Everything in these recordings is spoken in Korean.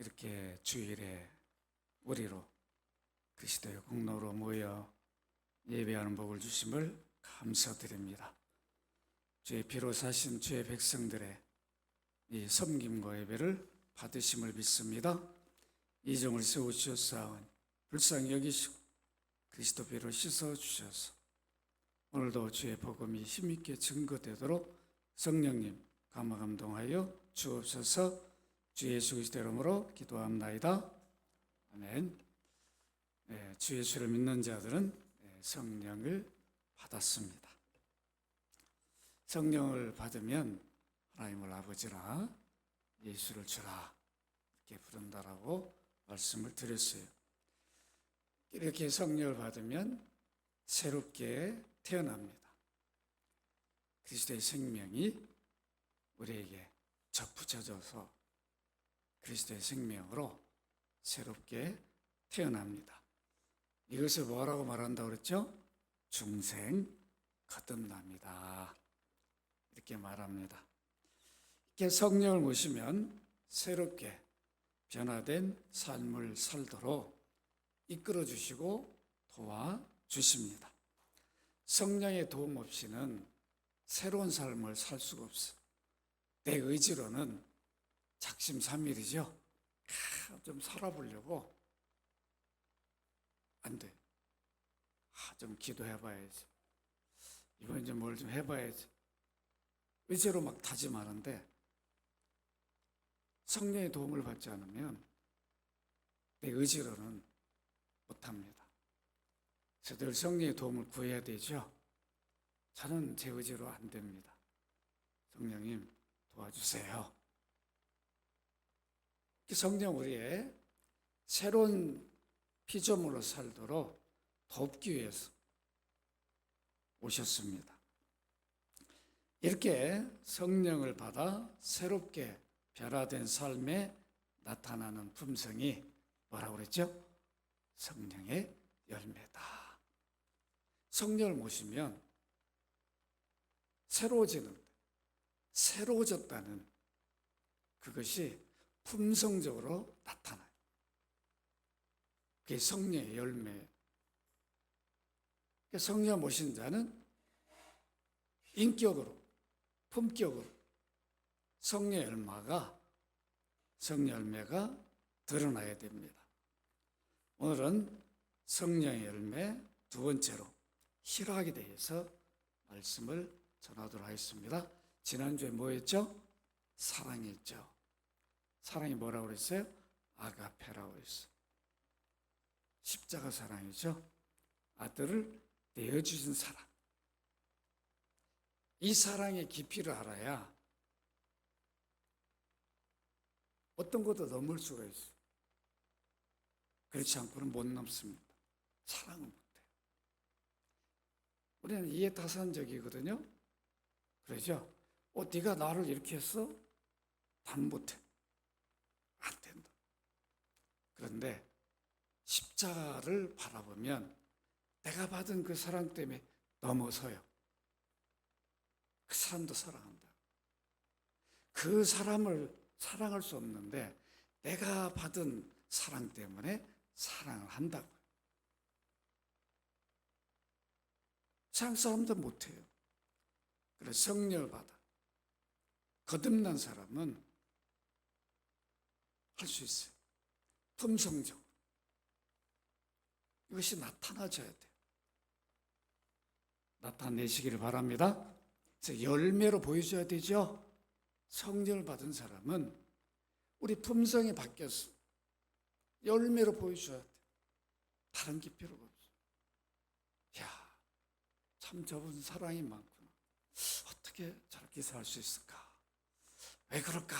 이렇게 주일에 우리로 그리스도의 공로로 모여 예배하는 복을 주심을 감사드립니다. 주의 피로 사신 주의 백성들의 이 섬김과 예배를 받으심을 믿습니다. 이종을 세우셨사온 불쌍히 여기시고 그리스도 피로 씻어주셔서 오늘도 주의 복음이 힘있게 증거되도록 성령님 감화 감동하여 주옵소서. 주 예수 그리스도 이름으로 기도합나이다. 아멘. 주 예수를 믿는 자들은 성령을 받았습니다. 성령을 받으면 하나님을 아버지라 예수를 주라 이렇게 부른다라고 말씀을 드렸어요. 이렇게 성령을 받으면 새롭게 태어납니다. 그리스도의 생명이 우리에게 접붙여져서 그리스도의 생명으로 새롭게 태어납니다. 이것을 뭐라고 말한다고 그랬죠? 중생 거듭납니다. 이렇게 말합니다. 이렇게 성령을 모시면 새롭게 변화된 삶을 살도록 이끌어 주시고 도와주십니다. 성령의 도움 없이는 새로운 삶을 살 수가 없어. 내 의지로는 작심삼일이죠. 좀 살아보려고 안 돼. 좀 기도해봐야지. 이번에 좀 뭘 좀 해봐야지. 의지로 막 다짐하는데 성령의 도움을 받지 않으면 내 의지로는 못합니다. 그래서 늘 성령의 도움을 구해야 되죠. 저는 제 의지로 안 됩니다. 성령님 도와주세요. 성령 우리의 새로운 피조물로 살도록 돕기 위해서 오셨습니다. 이렇게 성령을 받아 새롭게 변화된 삶에 나타나는 품성이 뭐라고 그랬죠? 성령의 열매다. 성령을 모시면 새로워졌다는 그것이 품성적으로 나타나요. 그게 성령의 열매. 성령 모신 자는 인격으로, 품격으로 성령 열매가 드러나야 됩니다. 오늘은 성령의 열매 두 번째로 희락에 대해서 말씀을 전하도록 하겠습니다. 지난주에 뭐였죠? 사랑했죠. 사랑이 뭐라고 그랬어요? 아가페라고 했어요. 십자가 사랑이죠. 아들을 내어주신 사랑. 이 사랑의 깊이를 알아야 어떤 것도 넘을 수가 있어요. 그렇지 않고는 못 넘습니다. 사랑을 못해요. 우리는 이해타산적이거든요. 그러죠? 네가 나를 이렇게 했어? 난 못해. 안 된다. 그런데 십자가를 바라보면 내가 받은 그 사랑 때문에 넘어서요. 그 사람도 사랑한다. 그 사람을 사랑할 수 없는데 내가 받은 사랑 때문에 사랑을 한다고요. 세상 사람도 못해요. 그래서 성령을 받아 거듭난 사람은 할 수 있어요. 품성적으로. 이것이 나타나줘야 돼요. 나타내시기를 바랍니다. 그래서 열매로 보여줘야 되죠. 성령을 받은 사람은 우리 품성이 바뀌었어. 열매로 보여줘야 돼요. 다른 게 필요가 없어. 참 저분 사랑이 많구나. 어떻게 저렇게 살 수 있을까? 왜 그럴까?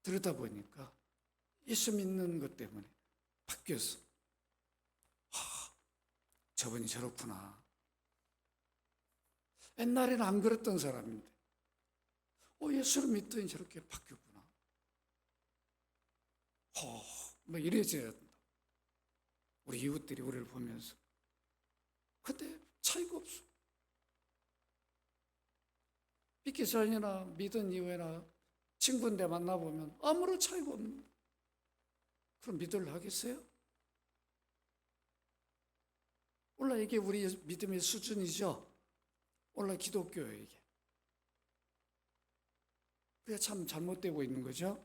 들여다보니까 예수 믿는 것 때문에 바뀌었어. 저분이 저렇구나. 옛날에는 안 그랬던 사람인데 예수를 믿더니 저렇게 바뀌었구나. 막 이래져야 된다. 우리 이웃들이 우리를 보면서. 근데 차이가 없어. 믿기 전이나 믿은 이후에나 친구인데 만나보면 아무런 차이가 없는, 그럼 믿음을 하겠어요? 원래 이게 우리 믿음의 수준이죠. 원래 기독교예요, 이게. 그게 참 잘못되고 있는 거죠.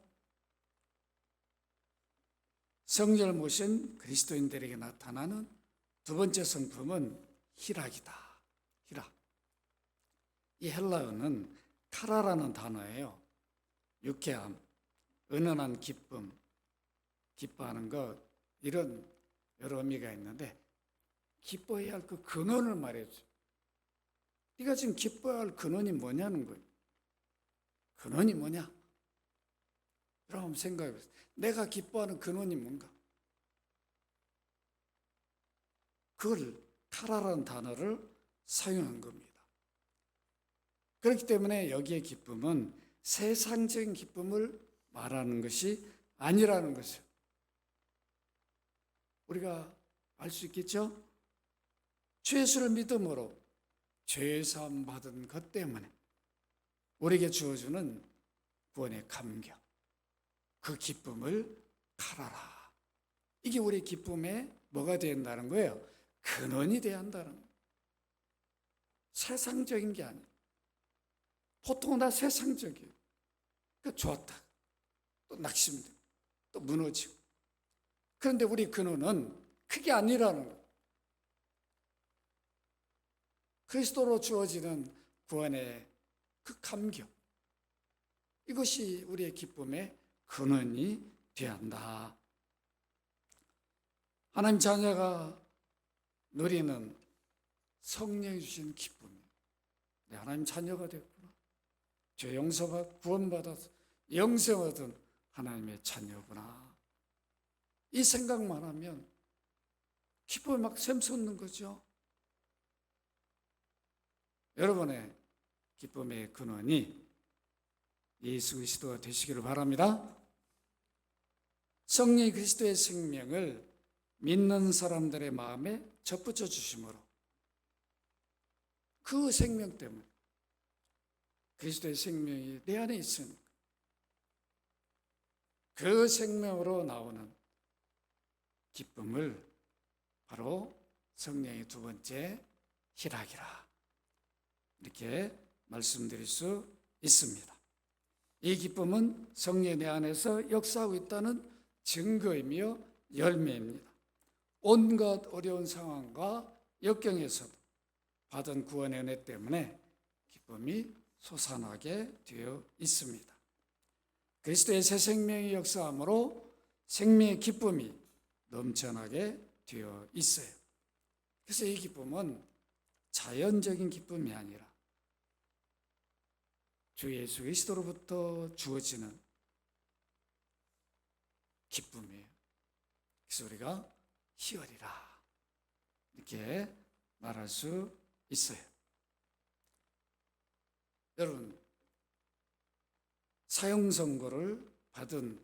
성령을 모신 그리스도인들에게 나타나는 두 번째 성품은 희락이다. 희락. 이 헬라어는 카라라는 단어예요. 유쾌함, 은은한 기쁨, 기뻐하는 것, 이런 여러 의미가 있는데, 기뻐해야 할 그 근원을 말해줘요. 네가 지금 기뻐해야 할 근원이 뭐냐는 거예요. 근원이 뭐냐? 여러분 생각해 보세요. 내가 기뻐하는 근원이 뭔가? 그걸 카라라는 단어를 사용한 겁니다. 그렇기 때문에 여기에 기쁨은 세상적인 기쁨을 말하는 것이 아니라는 것을 우리가 알 수 있겠죠? 주 예수를 믿음으로 죄사함 받은 것 때문에 우리에게 주어주는 구원의 감격, 그 기쁨을 카라라. 이게 우리 기쁨의 뭐가 된다는 거예요? 근원이 돼야 한다는 거예요. 세상적인 게 아니에요. 보통은 다 세상적이에요. 그 좋았다. 또 낙심되고 또 무너지고. 그런데 우리 근원은 그게 아니라는 거예요. 그리스도로 주어지는 구원의 그 감격, 이것이 우리의 기쁨의 근원이 되어야 한다. 하나님 자녀가 누리는 성령이 주신 기쁨이에요. 하나님 자녀가 됐구나. 죄 용서받 구원받아서 영생 얻은 하나님의 자녀구나. 이 생각만 하면 기쁨이 막 샘솟는 거죠. 여러분의 기쁨의 근원이 예수 그리스도가 되시기를 바랍니다. 성령이 그리스도의 생명을 믿는 사람들의 마음에 접붙여 주심으로 그 생명 때문에 그리스도의 생명이 내 안에 있으니까 그 생명으로 나오는 기쁨을 바로 성령의 두 번째 희락이라 이렇게 말씀드릴 수 있습니다. 이 기쁨은 성령 내 안에서 역사하고 있다는 증거이며 열매입니다. 온갖 어려운 상황과 역경에서도 받은 구원의 은혜 때문에 기쁨이 솟아나게 되어 있습니다. 그리스도의 새 생명의 역사함으로 생명의 기쁨이 넘쳐나게 되어 있어요. 그래서 이 기쁨은 자연적인 기쁨이 아니라 주 예수 그리스도로부터 주어지는 기쁨이에요. 그래서 우리가 희열이라 이렇게 말할 수 있어요. 여러분, 사형 선고를 받은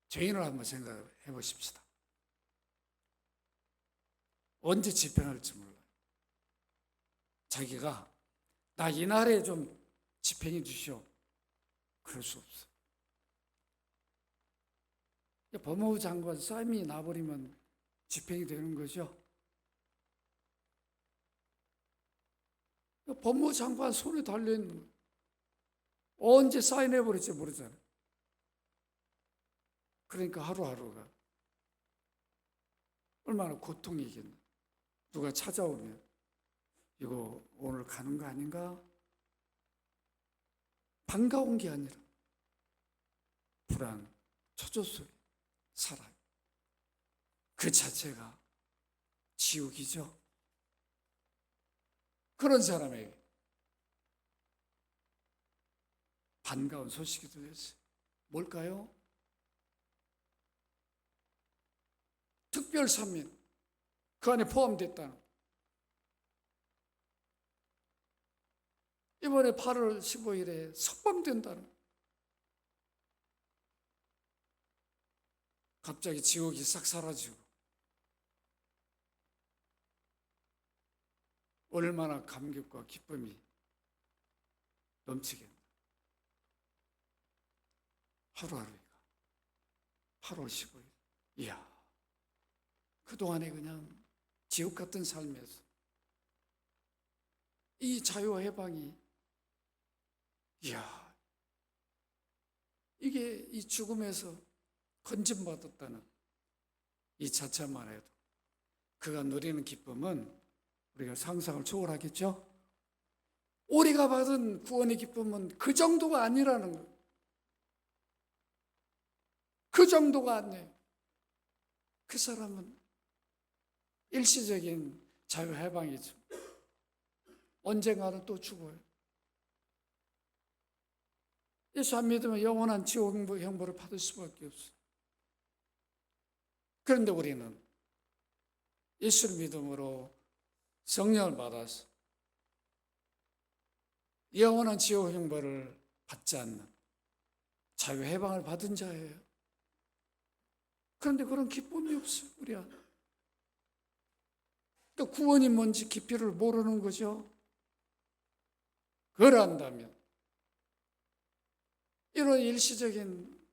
죄인을 한번 생각해 보십시다. 언제 집행할지 몰라요. 자기가 나 이날에 좀 집행해 주시오. 그럴 수 없어. 법무부 장관 사인이 나버리면 집행이 되는 거죠. 법무부 장관 손에 달려있는 거예요. 언제 사인해버릴지 모르잖아요. 그러니까 하루하루가 얼마나 고통이겠나. 누가 찾아오면 이거 오늘 가는 거 아닌가? 반가운 게 아니라 불안, 초조 속에 살아요. 그 자체가 지옥이죠. 그런 사람에게 반가운 소식이 들렸어요. 뭘까요? 특별사면 그 안에 포함됐다는. 이번에 8월 15일에 석방된다는. 갑자기 지옥이 싹 사라지고 얼마나 감격과 기쁨이 넘치겠나. 하루하루가 8월 15일. 이야, 그동안에 그냥 지옥 같은 삶에서 이 자유와 해방이, 이야, 이게 이 죽음에서 건짐받았다는 이 자체만 해도 그가 누리는 기쁨은 우리가 상상을 초월하겠죠? 우리가 받은 구원의 기쁨은 그 정도가 아니라는 거예요. 그 정도가 아니에요. 그 사람은 일시적인 자유해방이죠. 언젠가는 또 죽어요. 예수 안 믿으면 영원한 지옥 형벌을 받을 수밖에 없어요. 그런데 우리는 예수를 믿음으로 성령을 받아서 영원한 지옥 형벌을 받지 않는 자유해방을 받은 자예요. 그런데 그런 기쁨이 없어요, 우리 안에. 그러니까 구원이 뭔지 깊이를 모르는 거죠. 그걸 안다면 이런 일시적인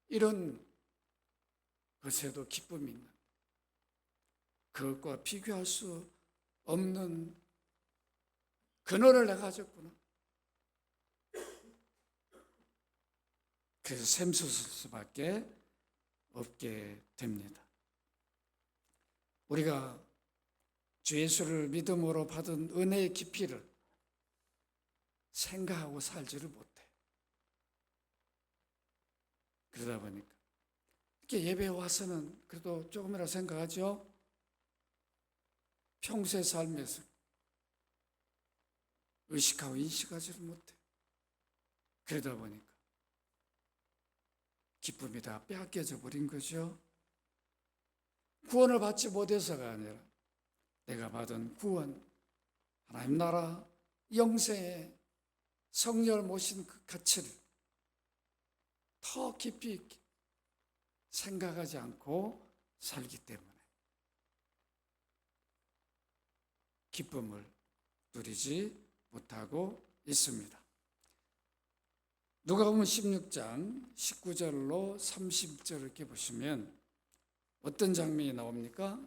이런 것에도 기쁨이 있는, 그것과 비교할 수 없는 근원을 내가 가졌구나. 그래서 샘솟을 수밖에 없게 됩니다. 우리가 주 예수를 믿음으로 받은 은혜의 깊이를 생각하고 살지를 못해. 그러다 보니까 이렇게 예배에 와서는 그래도 조금이라도 생각하죠. 평소의 삶에서 의식하고 인식하지를 못해. 그러다 보니까 기쁨이 다 빼앗겨져 버린 거죠. 구원을 받지 못해서가 아니라 내가 받은 구원, 하나님 나라 영생의 성령을 모신 그 가치를 더 깊이 있게 생각하지 않고 살기 때문에 기쁨을 누리지 못하고 있습니다. 누가복음 16장 19절로 30절 이렇게 보시면 어떤 장면이 나옵니까?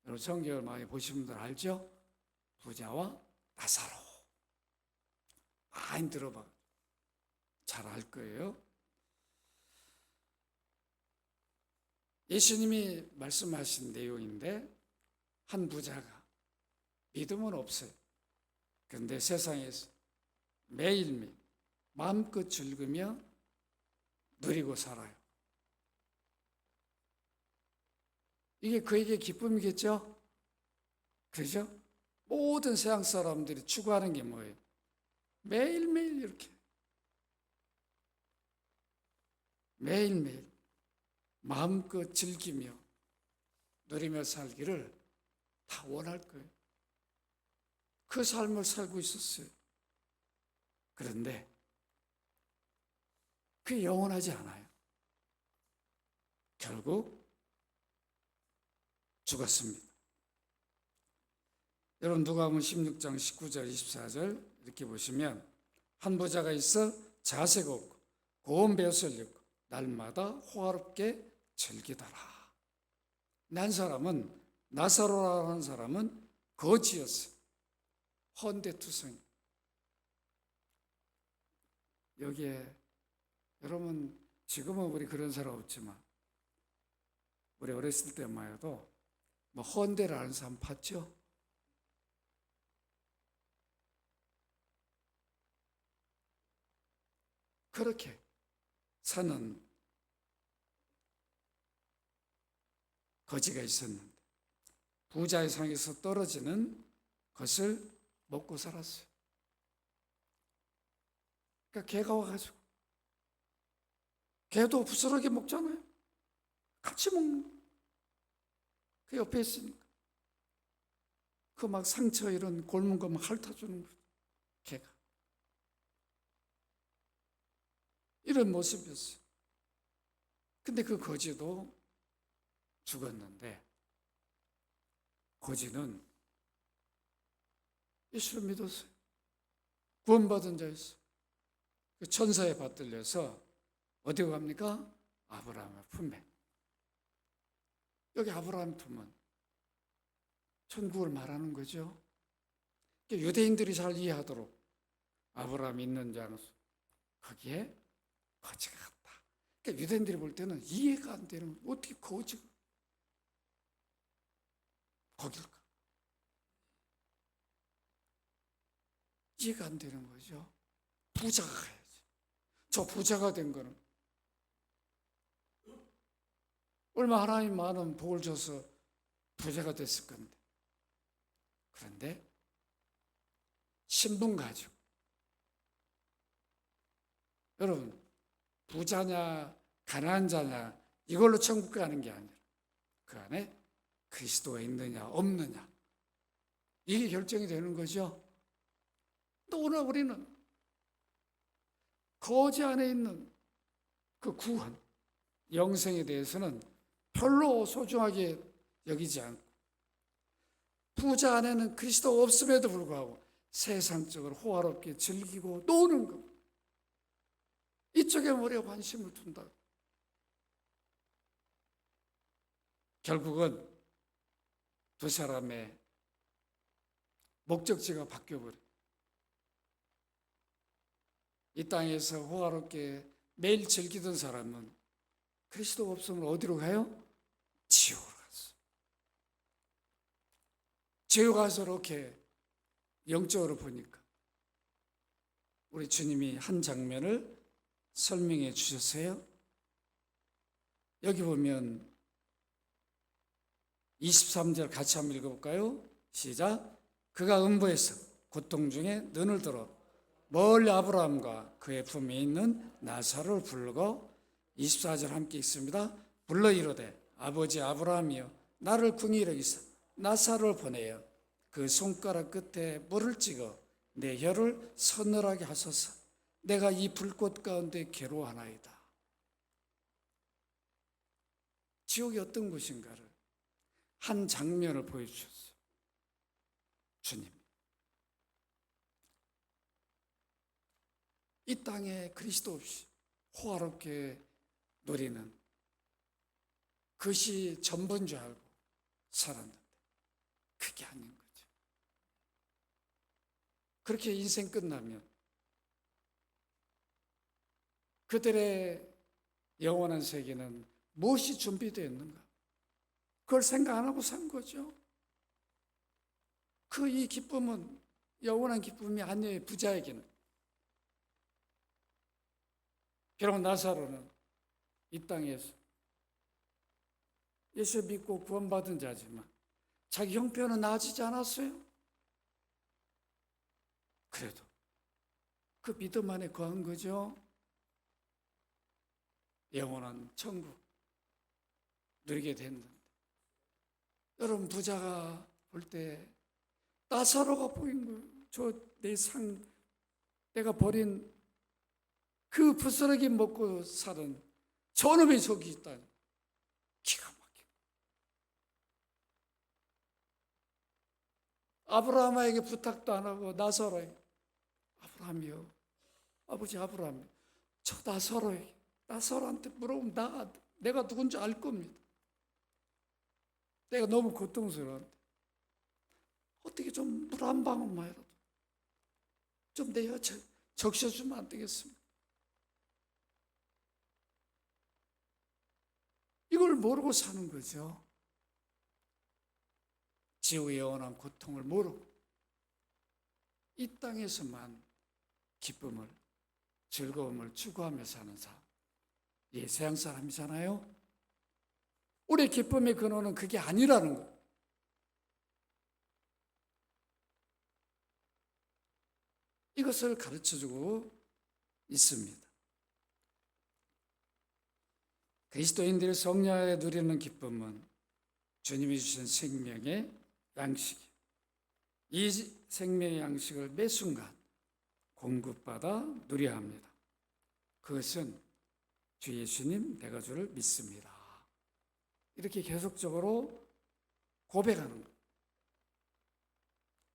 여러분 성경을 많이 보신 분들 알죠? 부자와 나사로. 많이 들어봐. 잘 알 거예요. 예수님이 말씀하신 내용인데 한 부자가 믿음은 없어요. 그런데 세상에서 매일매일 마음껏 즐기며 누리고 살아요. 이게 그에게 기쁨이겠죠? 그죠? 모든 세상 사람들이 추구하는 게 뭐예요? 매일매일 이렇게 매일매일 마음껏 즐기며 누리며 살기를 다 원할 거예요. 그 삶을 살고 있었어요. 그런데 그게 영원하지 않아요. 결국 죽었습니다. 여러분 누가복음 16장 19절 24절 이렇게 보시면 한 부자가 있어 자색 없고 고운 벼슬 입고 날마다 호화롭게 즐기더라. 난 사람은 나사로라는 사람은 거지였어요. 헌데투성. 여기에 여러분 지금은 우리 그런 사람 없지만 우리 어렸을 때만 해도 뭐 헌데라는 사람 봤죠? 그렇게 사는 거지가 있었는데 부자의 상에서 떨어지는 것을 먹고 살았어요. 그러니까 개가 와가지고 개도 부스러기 먹잖아요. 같이 먹는 거. 그 옆에 있으니까 그 막 상처 이런 골문 거 막 핥아주는 거죠. 개가 이런 모습이었어요. 근데 그 거지도 죽었는데 거지는 예수를 믿었어요. 구원받은 자였어요. 그 천사에 받들려서 어디로 갑니까? 아브라함의 품에. 여기 아브라함 품은 천국을 말하는 거죠. 유대인들이 잘 이해하도록 아브라함이 있는 장소, 거기에 거지가 갔다. 그러니까 유대인들이 볼 때는 이해가 안 되는, 어떻게 거지가 거길까? 이해가 안 되는 거죠. 부자가 가야지. 저 부자가 된 거는 얼마 하나님 많은 복을 줘서 부자가 됐을 건데. 그런데 신분 가지고, 여러분, 부자냐 가난한 자냐 이걸로 천국 가는 게 아니라 그 안에 그리스도가 있느냐 없느냐, 이게 결정이 되는 거죠. 또 오늘 우리는 거지 안에 있는 그 구원, 영생에 대해서는 별로 소중하게 여기지 않고, 부자 안에는 그리스도 없음에도 불구하고 세상적으로 호화롭게 즐기고 노는 것, 이쪽에 우리가 관심을 둔다. 결국은 두 사람의 목적지가 바뀌어버려. 이 땅에서 호화롭게 매일 즐기던 사람은 그리스도 없으면 어디로 가요? 지옥으로 갔어. 지옥 가서 이렇게 영적으로 보니까 우리 주님이 한 장면을 설명해 주셨어요. 여기 보면 23절 같이 한번 읽어볼까요? 시작. 그가 음부에서 고통 중에 눈을 들어 멀리 아브라함과 그의 품에 있는 나사로를 부르고, 24절 함께 읽습니다. 불러 이르되 아버지 아브라함이여 나를 궁히 여기사 나사로를 보내어 그 손가락 끝에 물을 찍어 내 혀를 서늘하게 하소서. 내가 이 불꽃 가운데 괴로워하나이다. 지옥이 어떤 곳인가를 한 장면을 보여주셨어요. 주님, 이 땅에 그리스도 없이 호화롭게 누리는 그것이 전부인 줄 알고 살았는데 그게 아닌 거죠. 그렇게 인생 끝나면 그들의 영원한 세계는 무엇이 준비되어 있는가? 그걸 생각 안 하고 산 거죠. 이 기쁨은 영원한 기쁨이 아니에요. 부자에게는. 비록 나사로는 이 땅에서 예수 믿고 구원받은 자지만 자기 형편은 나아지지 않았어요. 그래도 그 믿음 안에 거한 거죠. 영원한 천국 누리게 됐는데, 여러분, 부자가 볼 때 나사로가 보인 거예요. 내가 버린 그 부스러기 먹고 사는 저놈의 속이 있다. 기가 막혀. 아브라함에게 부탁도 안 하고 나사로에게, 아브라함이요, 아버지 아브라함, 저 나사로한테 물어보면 내가 누군지 알 겁니다. 내가 너무 고통스러운데 어떻게 좀 물 한 방울만이라도 좀 내 혀 적셔주면 안 되겠습니까? 이걸 모르고 사는 거죠. 지옥의 영원한 고통을 모르고 이 땅에서만 기쁨을, 즐거움을 추구하며 사는 사람, 세상 사람이잖아요. 우리 기쁨의 근원은 그게 아니라는 거예요. 이것을 가르쳐주고 있습니다. 그리스도인들이 성령에 누리는 기쁨은 주님이 주신 생명의 양식이에요. 이 생명의 양식을 매 순간 공급받아 누려야 합니다. 그것은 주 예수님 내가 주를 믿습니다. 이렇게 계속적으로 고백하는 거예요.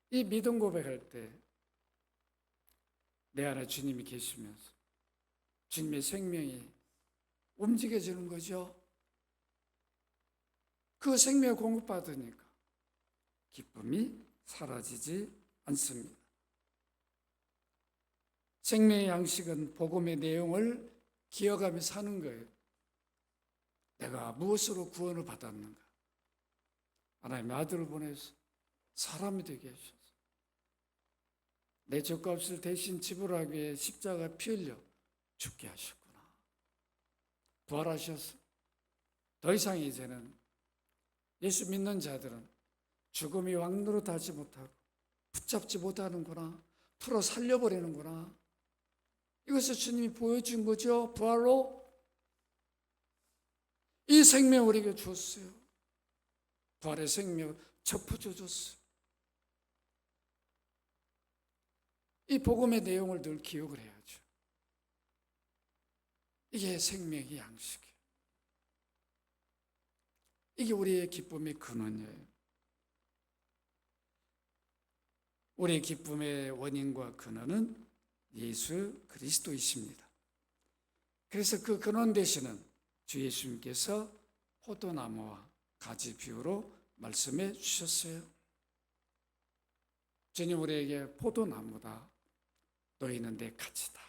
이 믿음 고백할 때 내 안에 주님이 계시면서 주님의 생명이 움직여지는 거죠. 그 생명을 공급받으니까 기쁨이 사라지지 않습니다. 생명의 양식은 복음의 내용을 기억하며 사는 거예요. 내가 무엇으로 구원을 받았는가? 하나님의 아들을 보내서 사람이 되게 하셔서 내 죄값을 대신 지불하기 위해 십자가에 피 흘려 죽게 하셨구나. 부활하셔서 더 이상 이제는 예수 믿는 자들은 죽음이 왕노릇하지 못하고 붙잡지 못하는구나. 풀어 살려버리는구나. 이것을 주님이 보여준 거죠. 부활로 이 생명을 우리에게 주었어요. 부활의 생명을 접어줘 줬어요. 이 복음의 내용을 늘 기억을 해야죠. 이게 생명의 양식이에요. 이게 우리의 기쁨의 근원이에요. 우리의 기쁨의 원인과 근원은 예수 그리스도이십니다. 그래서 그 근원 되시는 주 예수님께서 포도나무와 가지 비유로 말씀해 주셨어요. 주님 우리에게 포도나무다. 너희는 내 가지다.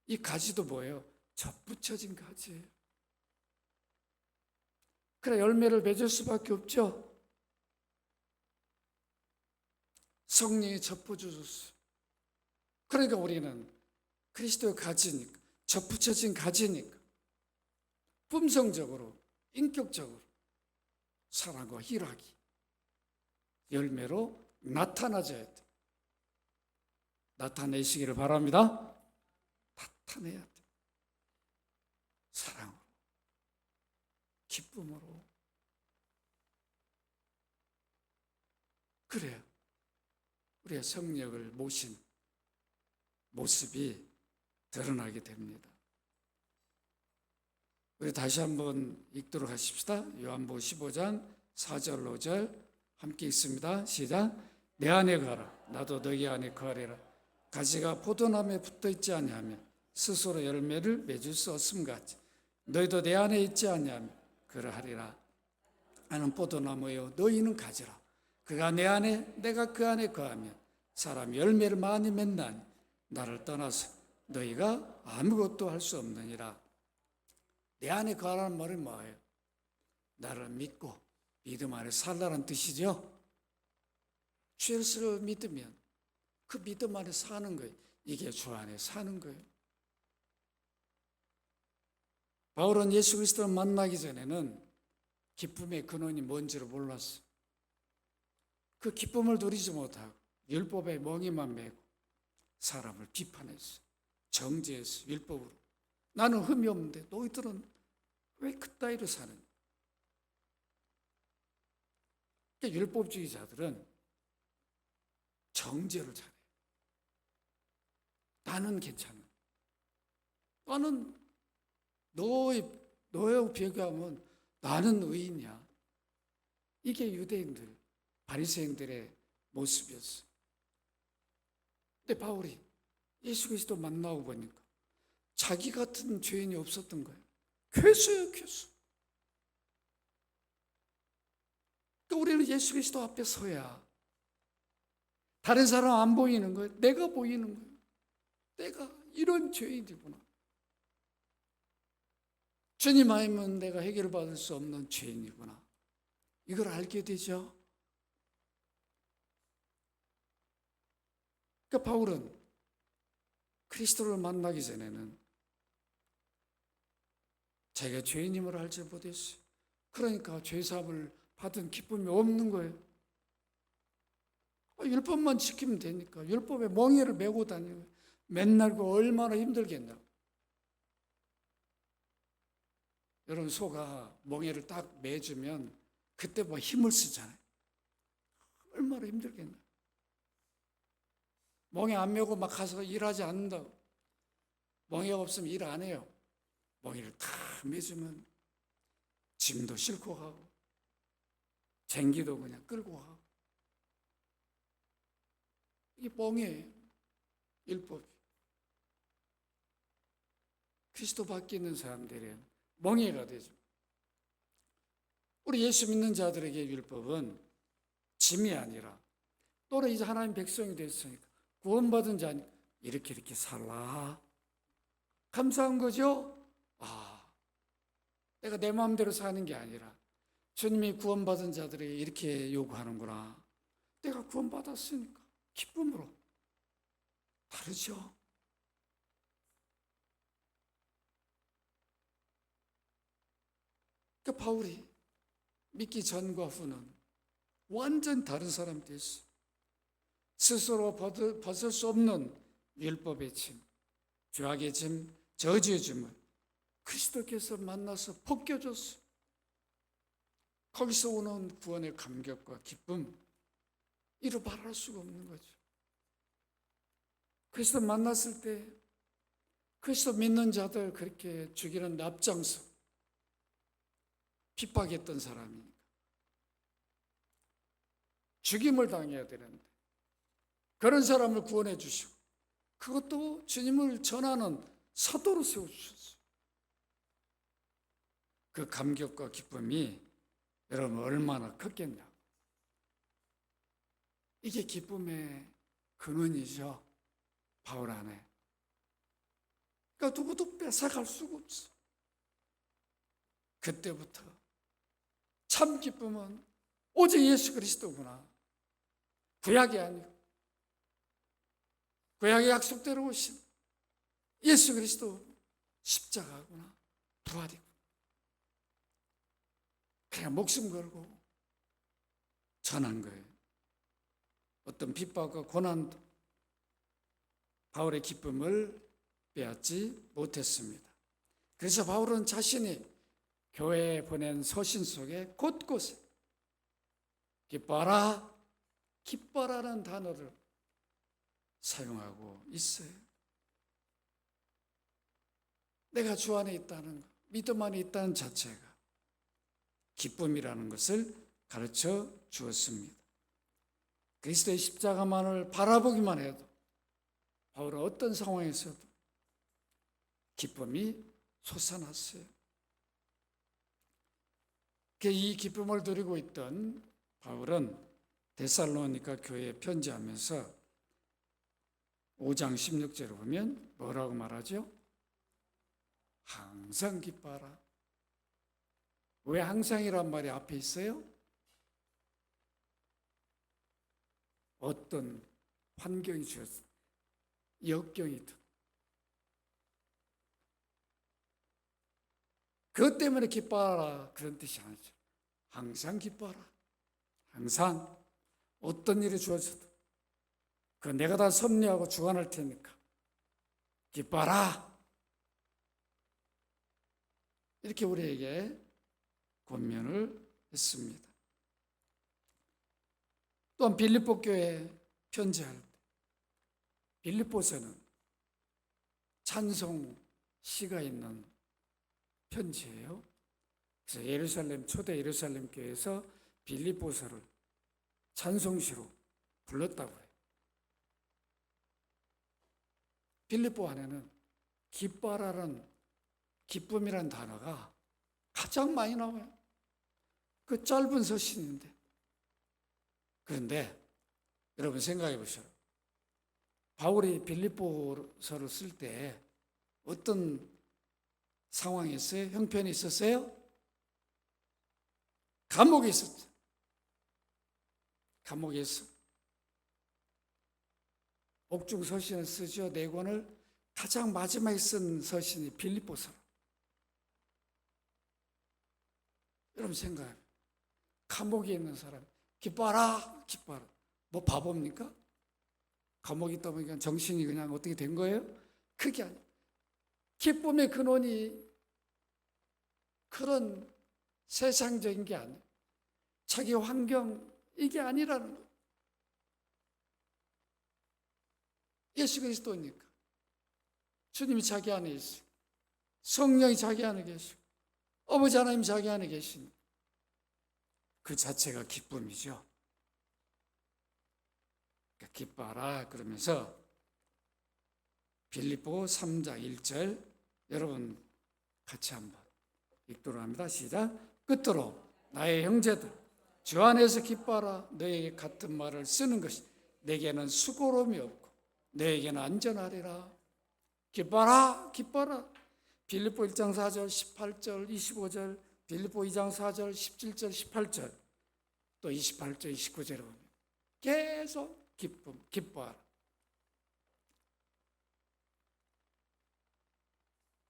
이 가지도 뭐예요? 접붙여진 가지예요. 그래 열매를 맺을 수밖에 없죠. 성령이 접어주셨어요. 그러니까 우리는 그리스도의 가지니까, 접붙여진 가지니까 품성적으로, 인격적으로 사랑과 희락이 열매로 나타나져야 돼. 나타내시기를 바랍니다. 나타내야 돼. 사랑으로, 기쁨으로. 그래야 우리의 성령을 모신 모습이 드러나게 됩니다. 우리 다시 한번 읽도록 하십시다. 요한복음 15장 4절 5절 함께 읽습니다. 시작. 내 안에 거하라 나도 너희 안에 거하리라. 가지가 포도나무에 붙어있지 아니하면 스스로 열매를 맺을 수 없음 같이 너희도 내 안에 있지 아니하면 그러하리라. 나는 포도나무요 너희는 가지라. 그가 내 안에 내가 그 안에 거하면 사람이 열매를 많이 맺나니 나를 떠나서 너희가 아무것도 할 수 없느니라. 내 안에 거하라는 말은 뭐예요? 나를 믿고 믿음 안에 살라는 뜻이죠. 주 예수를 믿으면 그 믿음 안에 사는 거예요. 이게 주 안에 사는 거예요. 바울은 예수 그리스도를 만나기 전에는 기쁨의 근원이 뭔지를 몰랐어요. 그 기쁨을 누리지 못하고 율법에 멍에만 매고 사람을 비판했어요. 정죄했어요. 율법으로. 나는 흠이 없는데 너희들은 왜 그따위로 사느냐. 그러니까 율법주의자들은 정죄를 잘해요. 나는 괜찮아. 나는 너하고 비교하면 나는 의인이야. 이게 유대인들, 바리새인들의 모습이었어요. 근데 바울이 예수 그리스도 만나고 보니까 자기 같은 죄인이 없었던 거예요. 괴수예요, 괴수. 그러니까 우리는 예수 그리스도 앞에 서야 다른 사람 안 보이는 거예요. 내가 보이는 거예요. 내가 이런 죄인이구나. 주님 아니면 내가 해결받을 수 없는 죄인이구나. 이걸 알게 되죠. 그러니까 바울은 그리스도를 만나기 전에는 자기가 죄인임을 알지 못했어요. 그러니까 죄사함을 받은 기쁨이 없는 거예요. 율법만 지키면 되니까 율법에 멍에를 메고 다니고 맨날 그 얼마나 힘들겠나. 여러분 소가 멍에를 딱 매주면 그때 뭐 힘을 쓰잖아요. 얼마나 힘들겠나. 멍에 안 메고 막 가서 일하지 않는다고. 멍에가 없으면 일 안 해요. 멍에를 다 매주면 짐도 싣고 가고 쟁기도 그냥 끌고 가고. 이게 멍에예요. 율법이. 그리스도 밖에 있는 사람들은 멍해가 되죠. 우리 예수 믿는 자들에게 율법은 짐이 아니라 또는 이제 하나님 백성이 됐으니까 구원받은 자니까 이렇게 살라. 감사한 거죠? 내가 내 마음대로 사는 게 아니라 주님이 구원받은 자들에게 이렇게 요구하는구나. 내가 구원받았으니까 기쁨으로. 다르죠? 그러니까 바울이 믿기 전과 후는 완전 다른 사람이 됐어요. 스스로 벗을 수 없는 율법의 짐, 죄악의 짐, 저주의 짐을 그리스도께서 만나서 벗겨줬어요. 거기서 오는 구원의 감격과 기쁨, 이루 말할 수가 없는 거죠. 그리스도 만났을 때 그리스도 믿는 자들 그렇게 죽이는 앞장서 핍박했던 사람이니까 죽임을 당해야 되는데 그런 사람을 구원해 주시고 그것도 주님을 전하는 사도로 세워주셨어요. 그 감격과 기쁨이 여러분 얼마나 컸겠냐. 이게 기쁨의 근원이죠. 바울 안에. 그러니까 누구도 뺏어갈 수가 없어. 그때부터 참 기쁨은 오직 예수 그리스도구나. 구약이 아니고 구약의 약속대로 오신 예수 그리스도 십자가구나. 부활이구나. 그냥 목숨 걸고 전한 거예요. 어떤 핍박과 고난도 바울의 기쁨을 빼앗지 못했습니다. 그래서 바울은 자신이 교회에 보낸 서신 속에 곳곳에 기뻐라, 기뻐라는 단어를 사용하고 있어요. 내가 주 안에 있다는 것, 믿음 안에 있다는 자체가 기쁨이라는 것을 가르쳐 주었습니다. 그리스도의 십자가만을 바라보기만 해도 바울은 어떤 상황에서도 기쁨이 솟아났어요. 이 기쁨을 누리고 있던 바울은 데살로니가 교회에 편지하면서 5장 16절을 보면 뭐라고 말하죠? 항상 기뻐하라. 왜 항상이란 말이 앞에 있어요? 어떤 환경이 주었어요. 역경이든 그것 때문에 기뻐하라 그런 뜻이 아니죠. 항상 기뻐하라. 항상 어떤 일이 주어져도 그 내가 다 섭리하고 주관할 테니까 기뻐하라. 이렇게 우리에게 권면을 했습니다. 또한 빌립보 교회에 편지할 때 빌립보서는 찬송 시가 있는 편지예요. 그래서 초대 예루살렘 교회에서 빌립보서를 찬송시로 불렀다고 해요. 빌립보 안에는 기뻐하라는 기쁨이라는 단어가 가장 많이 나와요. 그 짧은 서신인데. 그런데 여러분 생각해 보세요. 바울이 빌립보서를 쓸 때 어떤 상황이 있어요? 형편이 있었어요? 감옥에 있었죠. 감옥에서 옥중 서신을 쓰죠. 네 권을 가장 마지막에 쓴 서신이 빌립보서. 여러분 생각해요. 감옥에 있는 사람 기뻐하라, 기뻐하라. 뭐 바보입니까? 감옥에 있다 보니까 정신이 그냥 어떻게 된 거예요? 그게 아니에요. 기쁨의 근원이 그런 세상적인 게 아니에요. 자기 환경 이게 아니라는 거예요. 예수 그리스도니까. 주님이 자기 안에 있어요. 성령이 자기 안에 계시고 아버지 하나님 자기 안에 계시니 그 자체가 기쁨이죠. 그러니까 기뻐하라 그러면서 빌립보 3장 1절 여러분 같이 한번 읽도록 합니다. 시작. 끝으로 나의 형제들 주 안에서 기뻐하라. 너에게 같은 말을 쓰는 것이 내게는 수고로움이 없고 너에게는 안전하리라. 기뻐하라 기뻐하라. 빌립보 1장 4절 18절 25절 빌립보 2장 4절 17절 18절 또 28절 29절에 보면 계속 기뻐하라.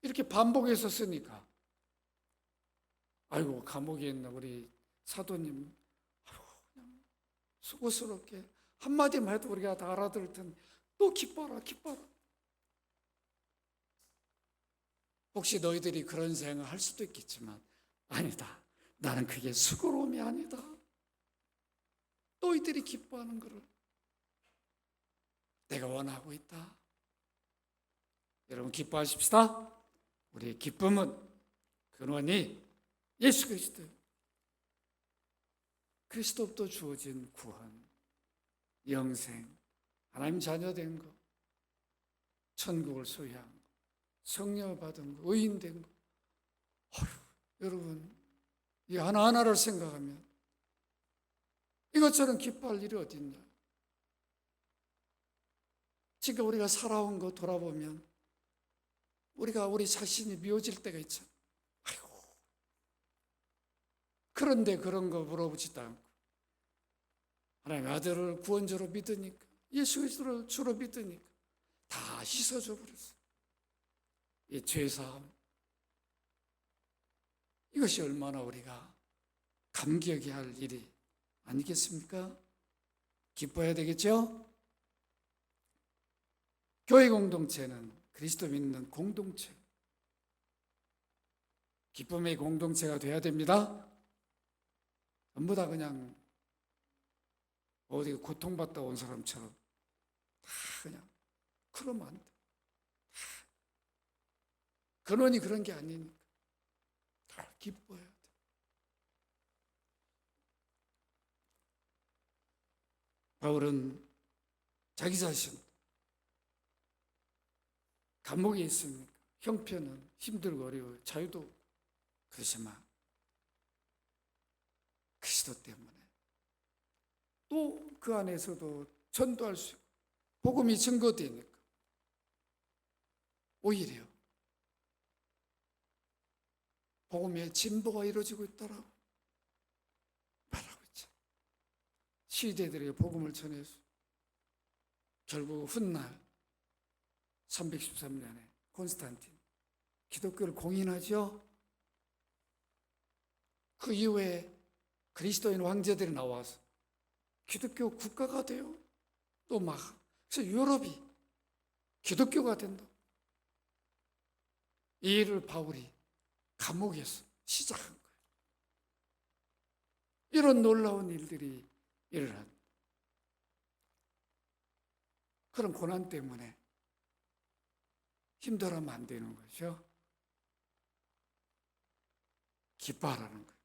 이렇게 반복해서 쓰니까 아이고 감옥에 있는 우리 사도님 아이고 그냥 수고스럽게 한마디만 해도 우리가 다 알아들을 텐데 또 기뻐라 기뻐라. 혹시 너희들이 그런 생각을 할 수도 있겠지만 아니다. 나는 그게 수고로움이 아니다. 너희들이 기뻐하는 것을 내가 원하고 있다. 여러분 기뻐하십시다. 우리의 기쁨은 근원이 예수 그리스도. 그리스도부터 주어진 구원, 영생, 하나님 자녀된 것, 천국을 소유한 것, 성령을 받은 것, 의인된 것. 여러분 이 하나하나를 생각하면 이것처럼 기뻐할 일이 어디 있냐. 지금 우리가 살아온 거 돌아보면 우리가 우리 자신이 미워질 때가 있잖아. 아이고. 그런데 그런 거 물어보지도 않고 하나님의 아들을 구원자로 믿으니까 예수 그리스도를 주로 믿으니까 다 씻어줘 버렸어. 이 죄사함. 이것이 얼마나 우리가 감격해야 할 일이 아니겠습니까? 기뻐해야 되겠죠? 교회 공동체는 그리스도 믿는 공동체, 기쁨의 공동체가 돼야 됩니다. 전부 다 그냥 어디 고통받다 온 사람처럼 다 그냥 그러면 안 돼. 근원이 그런 게 아니니까 다 기뻐해야 돼. 바울은 자기 자신 감옥에 있습니까? 형편은 힘들고 어려워요. 자유도 없고. 그렇지만 그리스도 때문에 또 그 안에서도 전도할 수 있고 복음이 증거되니까 오히려 복음의 진보가 이루어지고 있더라고 말하고 있죠. 시대들에게 복음을 전해서 결국 훗날 313년에 콘스탄틴 기독교를 공인하죠. 그 이후에 그리스도인 황제들이 나와서 기독교 국가가 돼요. 또 막 그래서 유럽이 기독교가 된다. 이 일을 바울이 감옥에서 시작한 거예요. 이런 놀라운 일들이 일어납니다. 그런 고난 때문에 힘들어하면 안 되는 거죠. 기뻐하라는 거예요.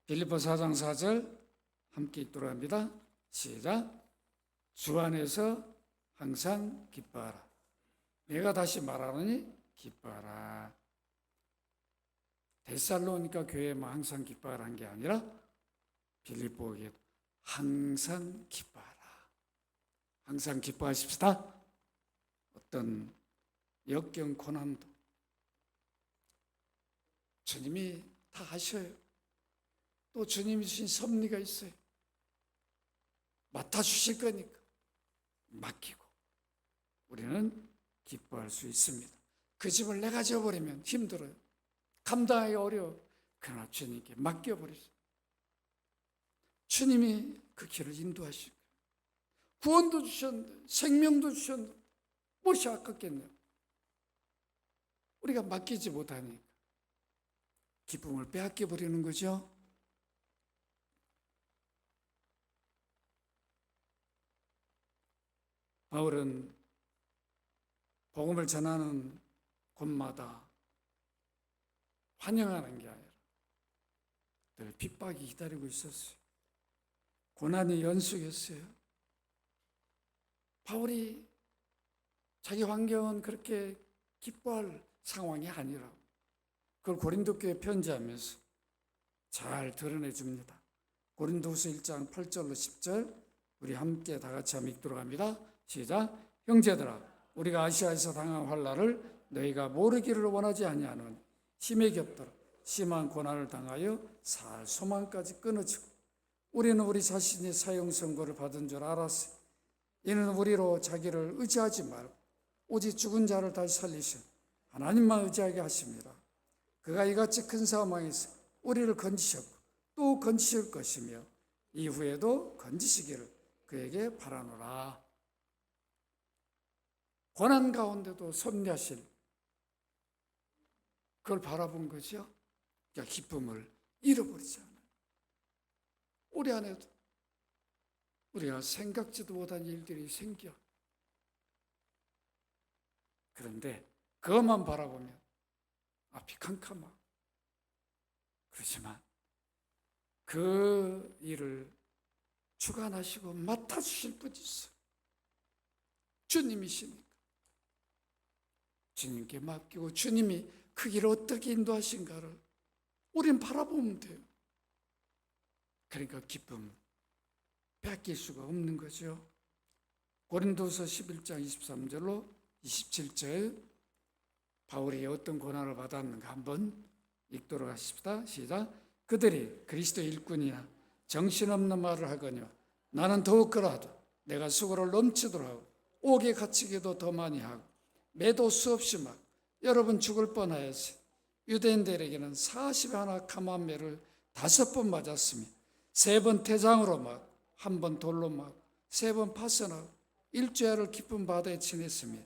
빌립보 4장 4절 함께 읽도록 합니다. 시작. 주 안에서 항상 기뻐하라. 내가 다시 말하노니 기뻐하라. 데살로니가 교회만 항상 기뻐하라는 게 아니라 빌립보에게도 항상 기뻐하라. 항상 기뻐하십시다. 어떤 역경 고난도 주님이 다 하셔요. 또 주님이 주신 섭리가 있어요. 맡아주실 거니까 맡기고 우리는 기뻐할 수 있습니다. 그 집을 내가 져버리면 힘들어요. 감당하기 어려워. 그러나 주님께 맡겨버리죠. 주님이 그 길을 인도하시고 구원도 주셨는데 생명도 주셨는데 무엇이 아깝겠냐. 우리가 맡기지 못하니까 기쁨을 빼앗겨버리는 거죠. 바울은 복음을 전하는 곳마다 환영하는 게 아니라 늘 핍박이 기다리고 있었어요. 고난이 연속했어요. 바울이 자기 환경은 그렇게 기뻐할 상황이 아니라 그걸 고린도 교회에 편지하면서 잘 드러내 줍니다. 고린도후서 1장 8절로 10절 우리 함께 다 같이 한번 읽도록 합니다. 시작. 형제들아, 우리가 아시아에서 당한 환난을 너희가 모르기를 원하지 아니하노니 힘에 겹들어 심한 고난을 당하여 살 소망까지 끊어지고 우리는 우리 자신이 사형 선고를 받은 줄 알았으니 이는 우리로 자기를 의지하지 말고 오직 죽은 자를 다시 살리신 하나님만 의지하게 하십니다. 그가 이같이 큰 사망에서 우리를 건지셨고 또 건지실 것이며 이후에도 건지시기를 그에게 바라노라. 고난 가운데도 섭리하실 그걸 바라본 거죠. 그러니까 기쁨을 잃어버리지 않아요. 우리 안에도 우리가 생각지도 못한 일들이 생겨. 그런데 그것만 바라보면 앞이 캄캄하고 그렇지만 그 일을 주관하시고 맡아주실 분이 있어요. 주님이시니까. 주님께 맡기고 주님이 그 일을 어떻게 인도하신가를 우린 바라보면 돼요. 그러니까 기쁨 뺏길 수가 없는 거죠. 고린도서 11장 23절로 27절 바울이 어떤 고난을 받았는가 한번 읽도록 하십시다. 시작. 그들이 그리스도 일꾼이나 정신없는 말을 하거니와 나는 더욱 그러하다. 내가 수고를 넘치도록 하고 옥에 갇히기도 더 많이 하고 매도 수없이 막 여러분 죽을 뻔하였으니 유대인들에게는 40하나 감함매를 5번 맞았으며 3번 태장으로 막 한 번 돌로 막 3번 파선하고 일주일을 깊은 바다에 지냈으며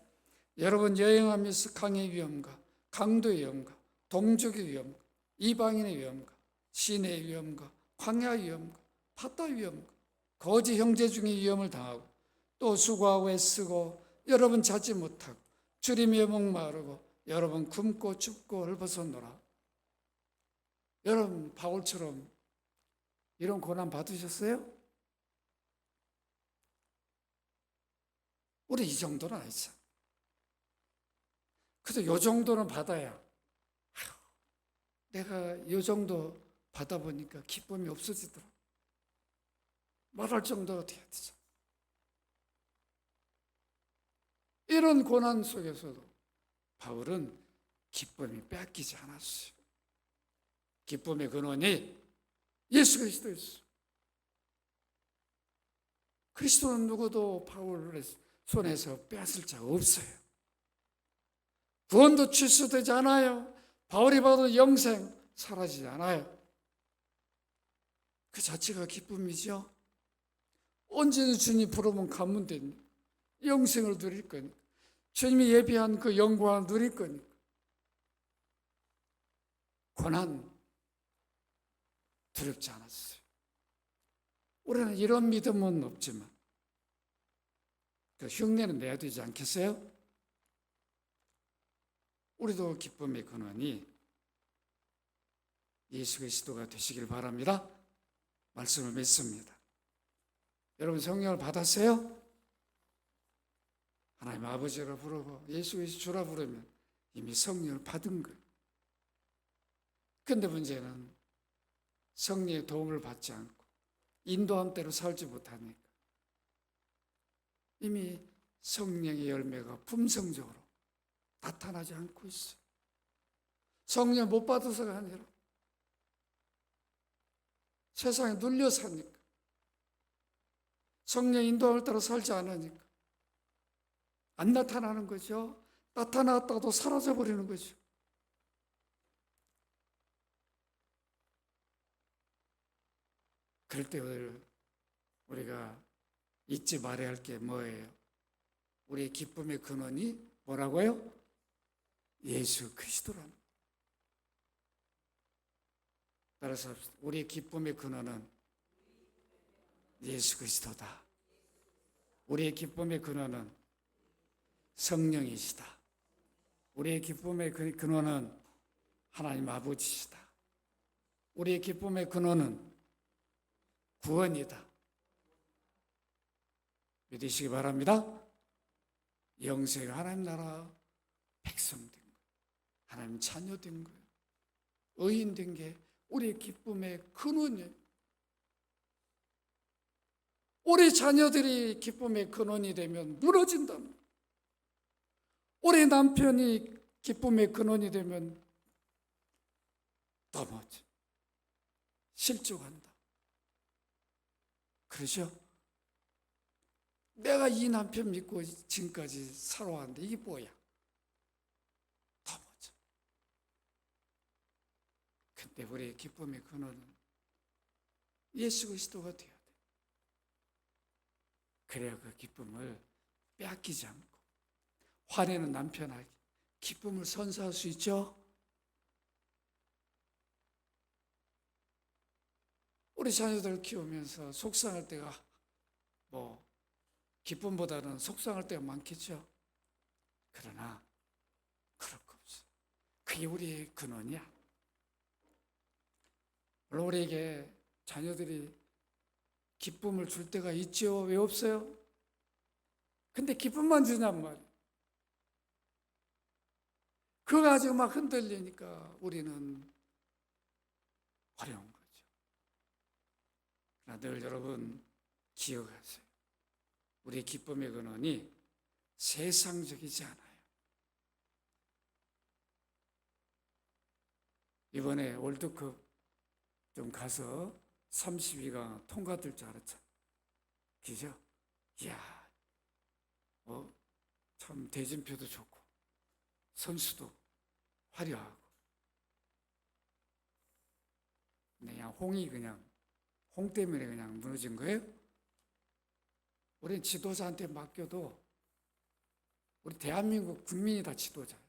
여러분 여행하면서 강의 위험과 강도의 위험과 동족의 위험과 이방인의 위험과 시내의 위험과 광야의 위험과 바다 위험과 거지 형제 중의 위험을 당하고 또 수고하고 애쓰고 여러분 자지 못하고 주림에 목마르고 여러분 굶고 춥고 헐벗었노라. 여러분 바울처럼 이런 고난 받으셨어요? 우리 이 정도는 아니죠. 그래서 요 정도는 받아야 내가 요 정도 받아보니까 기쁨이 없어지더라. 말할 정도가 돼야 되죠. 이런 고난 속에서도 바울은 기쁨이 뺏기지 않았어요. 기쁨의 근원이 예수 그리스도였어요. 그리스도는 누구도 바울의 손에서 빼앗을 자가 없어요. 구원도 취소되지 않아요. 바울이 받은 영생 사라지지 않아요. 그 자체가 기쁨이죠. 언제든 주님 부르면 가면 됩니다. 영생을 누릴 거니까. 주님이 예비한 그 영광을 누릴 거니까. 고난 두렵지 않았어요. 우리는 이런 믿음은 없지만 그 흉내는 내야 되지 않겠어요? 우리도 기쁨의 근원이 예수 그리스도가 되시길 바랍니다. 말씀을 믿습니다. 여러분 성령을 받았어요? 하나님 아버지라 부르고 예수 그리스도 주라 부르면 이미 성령을 받은 거예요. 그런데 문제는 성령의 도움을 받지 않고 인도함대로 살지 못하니까 이미 성령의 열매가 품성적으로 나타나지 않고 있어요. 성령 못 받아서가 아니라 세상에 눌려 사니까 성령 인도함을 따라 살지 않으니까 안 나타나는 거죠. 나타났다가도 사라져버리는 거죠. 그럴 때 우리가 잊지 말아야 할 게 뭐예요? 우리의 기쁨의 근원이 뭐라고요? 예수 그리스도랍니다. 따라서 합시다. 우리의 기쁨의 근원은 예수 그리스도다. 우리의 기쁨의 근원은 성령이시다. 우리의 기쁨의 근원은 하나님 아버지시다. 우리의 기쁨의 근원은 구원이다. 믿으시기 바랍니다. 영생 하나님 나라 백성 된 거예요. 하나님 자녀 된 거예요. 의인 된 게 우리의 기쁨의 근원이에요. 우리 자녀들이 기쁨의 근원이 되면 무너진다. 우리 남편이 기쁨의 근원이 되면 넘어져. 실족한다. 그러죠? 내가 이 남편 믿고 지금까지 살아왔는데 이게 뭐야? 넘어져. 근데 우리의 기쁨의 근원은 예수 그리스도가 되어야 돼. 그래야 그 기쁨을 빼앗기지 않고 화내는 남편에게 기쁨을 선사할 수 있죠. 우리 자녀들 키우면서 속상할 때가 기쁨보다는 속상할 때가 많겠죠. 그러나 그럴 거 없어. 그게 우리의 근원이야. 물론 우리에게 자녀들이 기쁨을 줄 때가 있죠. 왜 없어요? 근데 기쁨만 주냔 말이에요. 그거 가지고 막 흔들리니까 우리는 어려운 거죠. 그러나 늘 여러분 기억하세요. 우리 기쁨의 근원이 세상적이지 않아요. 이번에 월드컵 좀 가서 32강 통과될 줄 알았잖아요. 그죠? 이야, 참 대진표도 좋고 선수도 화려하고 그냥 홍 때문에 그냥 무너진 거예요? 우리는 지도자한테 맡겨도 우리 대한민국 국민이 다 지도자예요.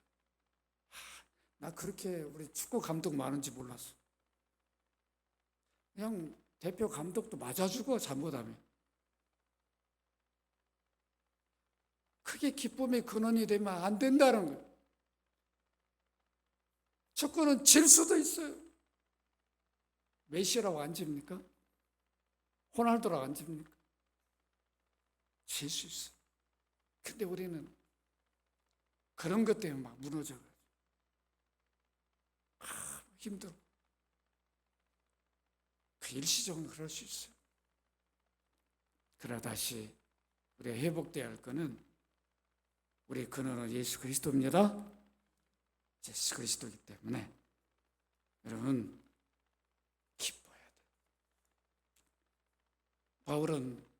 나 그렇게 우리 축구 감독 많은지 몰랐어. 그냥 대표 감독도 맞아주고 잘못하면. 그게 기쁨의 근원이 되면 안 된다는 거예요. 축구는 질 수도 있어요. 메시라고 안 집니까? 호날두라고 안 집니까? 질 수 있어요. 근데 우리는 그런 것 때문에 막 무너져가지고 힘들어. 그 일시적으로 그럴 수 있어요. 그러나 다시 우리가 회복돼야 할 것은 우리의 근원은 예수 그리스도입니다. 예수 그리스도이기 때문에 여러분 기뻐해야 돼요. 바울은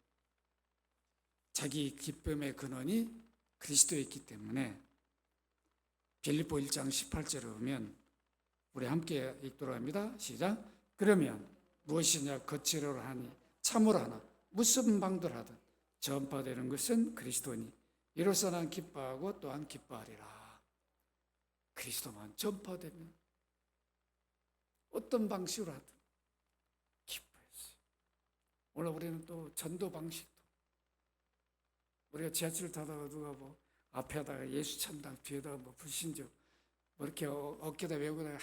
자기 기쁨의 근원이 그리스도에 있기 때문에 빌립보 1장 18절에 보면 우리 함께 읽도록 합니다. 시작. 그러면 무엇이냐 거칠어 하니 참으로 하나 무슨 방도를 하든 전파되는 것은 그리스도니 이로써 난 기뻐하고 또한 기뻐하리라. 그리스도만 전파되면 어떤 방식으로 하든 기뻐했어요. 오늘 우리는 또 전도 방식도 우리가 지하철 타다가 누가 앞에다가 예수 찬다 뒤에다가 불신적 이렇게 어깨다 메고 다가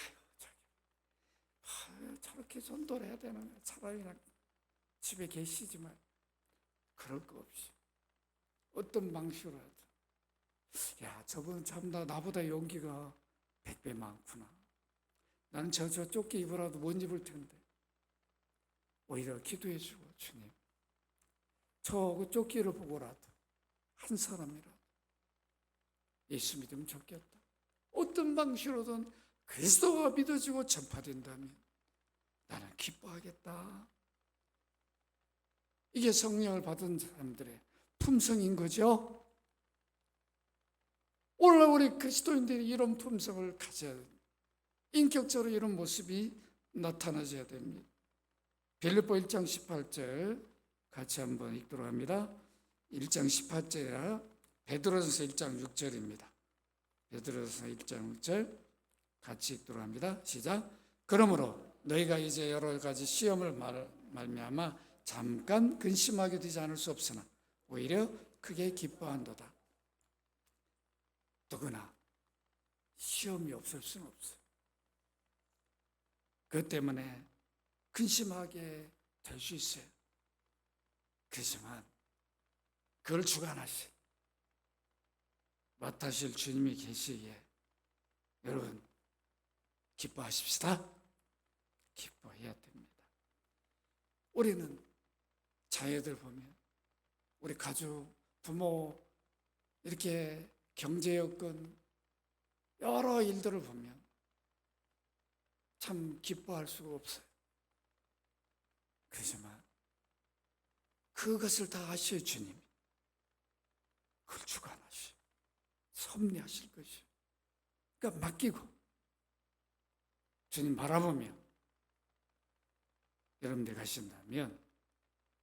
저렇게 전도를 해야 되나 차라리 그냥 집에 계시지만 그럴 거 없이 어떤 방식으로 하든 야 저분 참 나보다 용기가 100배 많구나. 나는 저 조끼 입으라도 못 입을 텐데 오히려 기도해 주고 주님 저 조끼를 보고라도 한 사람이라도 예수 믿으면 좋겠다. 어떤 방식으로든 그리스도가 믿어지고 전파된다면 나는 기뻐하겠다. 이게 성령을 받은 사람들의 품성인 거죠. 오늘 우리 그리스도인들이 이런 품성을 가져야 됩니다. 인격적으로 이런 모습이 나타나줘야 됩니다. 빌립보 1장 18절 같이 한번 읽도록 합니다. 1장 18절이라 베드로전서 1장 6절입니다. 베드로전서 1장 6절 같이 읽도록 합니다. 시작. 그러므로 너희가 이제 여러 가지 시험을 말미암아 잠깐 근심하게 되지 않을 수 없으나 오히려 크게 기뻐한도다. 누구나 시험이 없을 수는 없어요. 그것 때문에 근심하게 될 수 있어요. 그렇지만 그걸 주관하시 맡으실 주님이 계시기에 여러분 기뻐하십시다. 기뻐해야 됩니다. 우리는 자녀들 보면 우리 가족, 부모 이렇게 경제 여건 여러 일들을 보면 참 기뻐할 수가 없어요. 그렇지만 그것을 다 아시오 주님이 그걸 주관하시오. 섭리하실 것이오. 그러니까 맡기고 주님 바라보며 여러분들 가신다면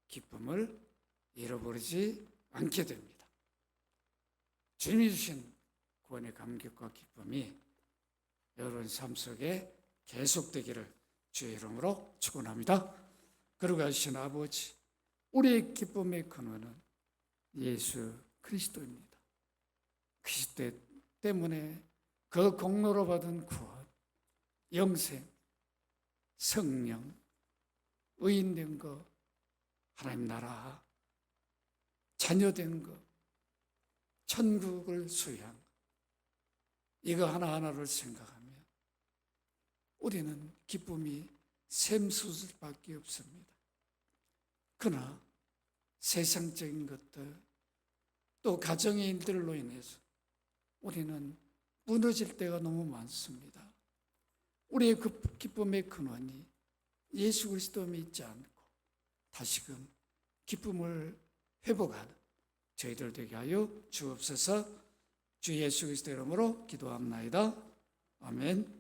기쁨을 잃어버리지 않게 됩니다. 주님이 주신 구원의 감격과 기쁨이 여러분 삶 속에 계속되기를 주의 이름으로 축원합니다. 그러고 하신 아버지, 우리의 기쁨의 근원은 예수 그리스도입니다. 그리스도 때문에 그 공로로 받은 구원, 영생, 성령, 의인된 것, 하나님 나라, 자녀된 것, 천국을 소유한 것, 이거 하나하나를 생각하면 우리는 기쁨이 샘솟을밖에 없습니다. 그러나 세상적인 것들, 또 가정의 일들로 인해서 우리는 무너질 때가 너무 많습니다. 우리의 그 기쁨의 근원이 예수 그리스도 믿지 않고 다시금 기쁨을 회복하는 저희들 되게 하여 주옵소서. 주 예수 그리스도 이름으로 기도합나이다. 아멘.